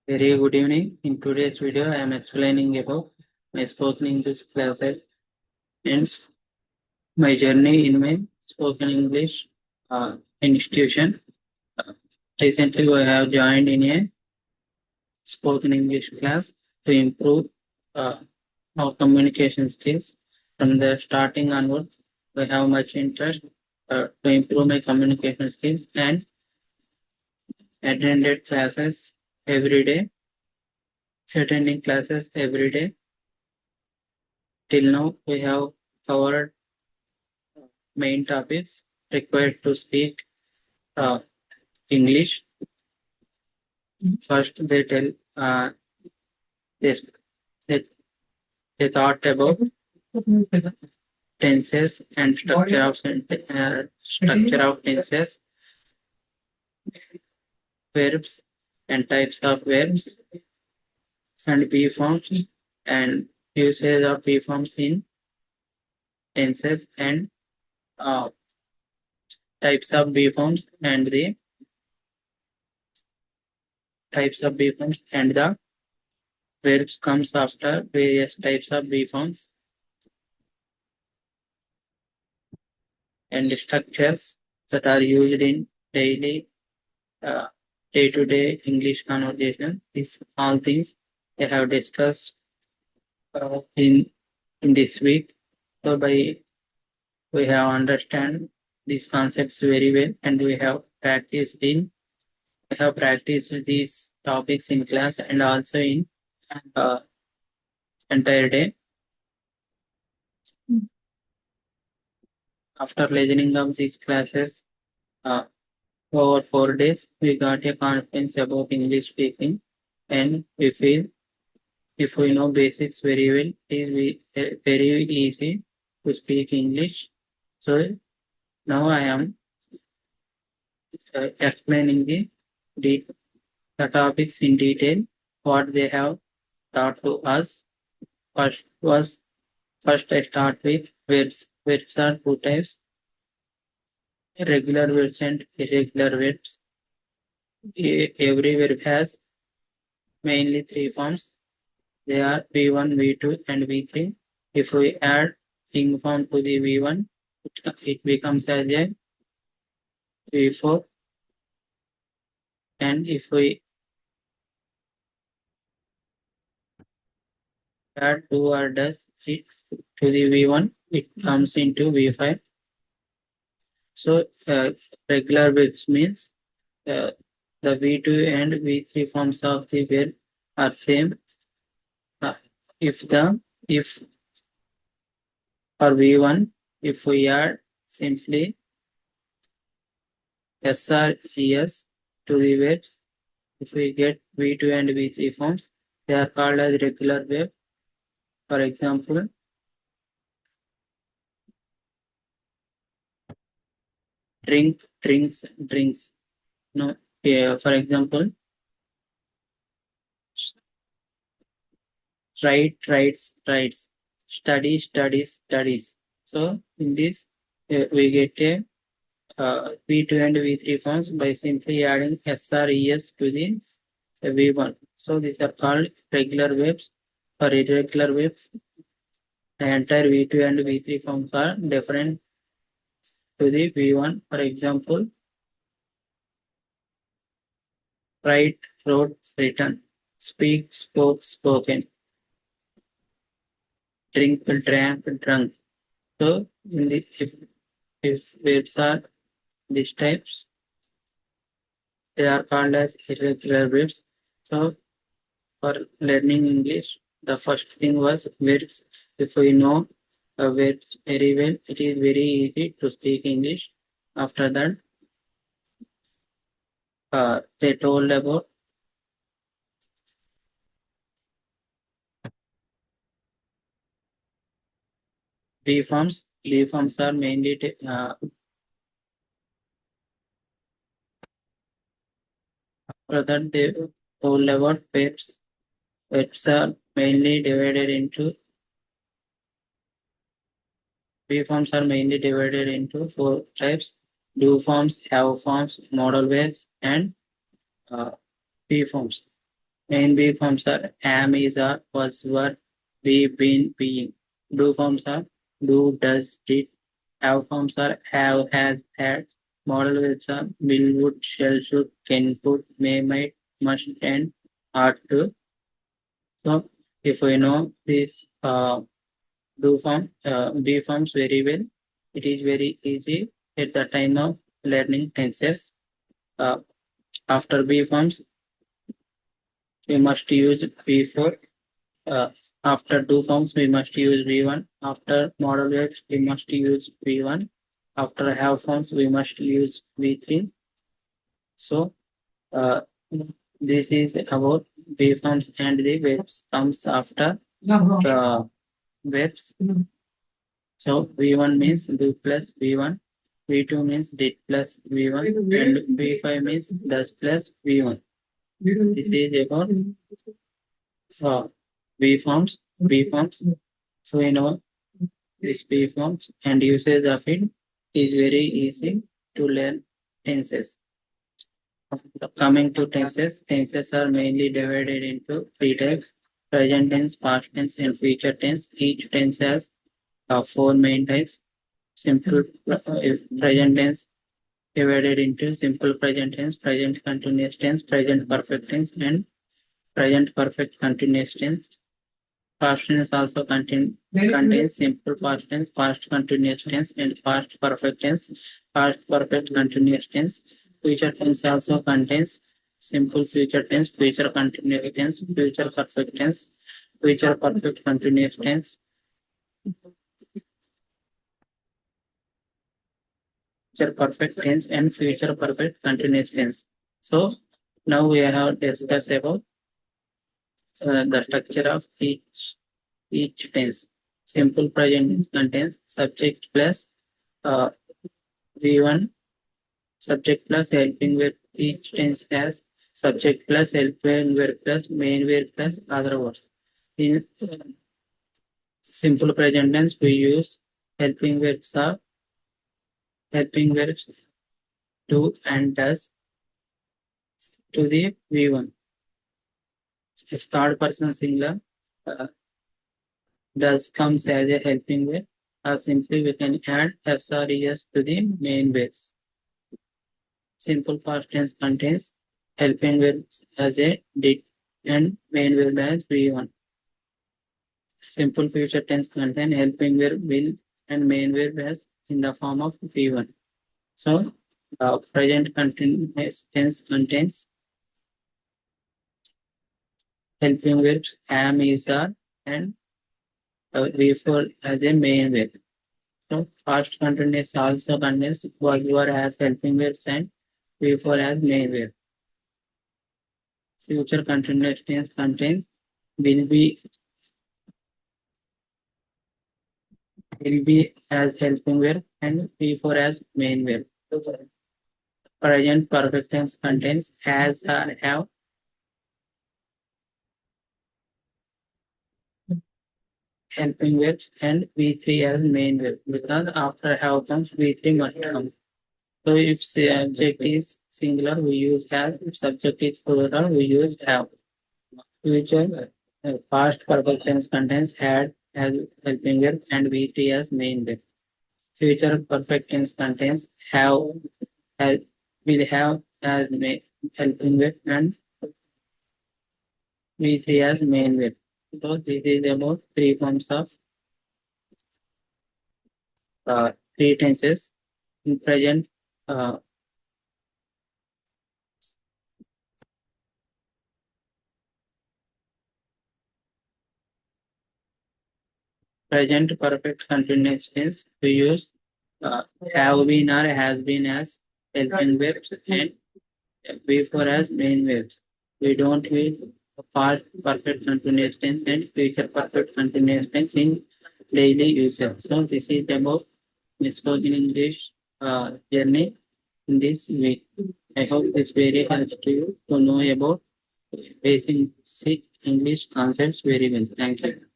Very good evening. In today's video, I am explaining about my spoken English classes and my journey in my spoken English institution. Uh, Recently, I have joined in a spoken English class to improve uh, our communication skills. From the starting onwards, I have much interest to improve my communication skills and attended classes every day. Attending classes every day. Till now, we have covered main topics required to speak uh, English. First, they, they, they thought about tenses and structure of tenses, verbs and types of verbs, and be forms and usage of be forms in tenses and uh, types of be forms and the types of be forms and the verbs comes after various types of be forms and structures that are used in daily uh, day-to-day English conversation. These all things I have discussed in this week. So by we have understand these concepts very well, and we have practiced these topics in class and also in uh, entire day. After listening of these classes uh, over 4 days, we got a confidence about English speaking, and we feel if we know basics very well, it will be very easy to speak English. So now I am explaining the topics in detail, what they have taught to us. First I start with verbs. Verbs are two types: regular verbs and irregular verbs. Every verb has mainly three forms. They are V1, V2, and V3. If we add ing form to the V1, it becomes as a V4. And if we add do or does it to the V1, it comes into V5. So regular verbs means uh, the V2 and V3 forms of the verb are same. Uh, if for V1, if we add simply SR ES to the verbs, if we get V2 and V3 forms, they are called as regular verb. For example, drink, drinks, drinks. No, for example, write, writes, writes. Study, studies, studies. So in this, we get a V2 and V3 forms by simply adding SRES to the V1. So these are called regular verbs or irregular verbs. The entire V2 and V3 forms are different to the V1. For example, write, wrote, written, speak, spoke, spoken, drink, drank, drunk. So if verbs are these types, they are called as irregular verbs. So for learning English, the first thing was verbs. If we know verbs very well, it is very easy to speak English. After that, they told about B forms. B forms are mainly after that they told about verbs. Verbs are mainly divided into B forms are mainly divided into four types: do forms, have forms, modal verbs, and P forms. Main be forms are am, is, are, was, were, be, been, being. Do forms are do, does, did. Have forms are have, has, had. Modal verbs are will, would, shall, should, can, could, may, might, must, and ought to. So if we know this do form, be forms very well, it is very easy at the time of learning tenses. Uh, After be forms, we must use be4. Uh, After do forms, we must use v1. After modal verbs, we must use v1. After have forms, we must use v3. So, uh, this is about v forms, and the verbs comes after the verbs. So, v1 means do plus v1. V2 means did plus v1, and v5 means does plus v1. This is about v forms. V forms. So we know this V forms and usage of it is very easy to learn tenses. Coming to tenses, tenses are mainly divided into three types: present tense, past tense, and future tense. Each tense has four main types. Simple present tense divided into simple present tense, present continuous tense, present perfect tense, and present perfect continuous tense. Past tense also contains simple past tense, past continuous tense, and past perfect tense, past perfect continuous tense. Future tense also contains simple future tense, future continuous tense, future perfect tense, future perfect continuous tense, future perfect tense, and future perfect continuous tense. So now we have discussed about the structure of each tense. Simple present tense contains subject plus uh, V1, subject plus helping verb. Each tense has subject plus helping verb plus main verb plus other words. In simple present tense, we use helping verbs are helping verbs do and does to the V1. If third person singular uh, does comes as a helping verb, or simply we can add s or es to the main verbs. Simple past tense contains helping verbs as a did and main verb as V1. Simple future tense contain helping verb will and main verb as in the form of V1. So, present continuous tense contains helping verbs am, is, are, and V4 as a main verb. So, past continuous also contains was, were as helping verbs and V4 as main verb. Future continuous tense contains will be as helping verb and V4 as main verb. Present perfect tense contains has, are, have, helping verbs, and V3 as main verb. Because after have comes V3 must come. So if subject is singular, we use has. If subject is plural, we use have. Future past perfect tense contains had as helping verb and V3 as main verb. Future perfect tense contains have as will have as helping verb and V3 as main verb. So this is about three forms of three tenses in present, uh, present perfect continuous tense. We use uh, have been or has been as helping verbs and before as main verbs. We don't use past perfect continuous tense and future perfect continuous tense in daily usage. So this is about spoken English journey in this week. I hope this very helps to you to know about basic English concepts very well. Thank you.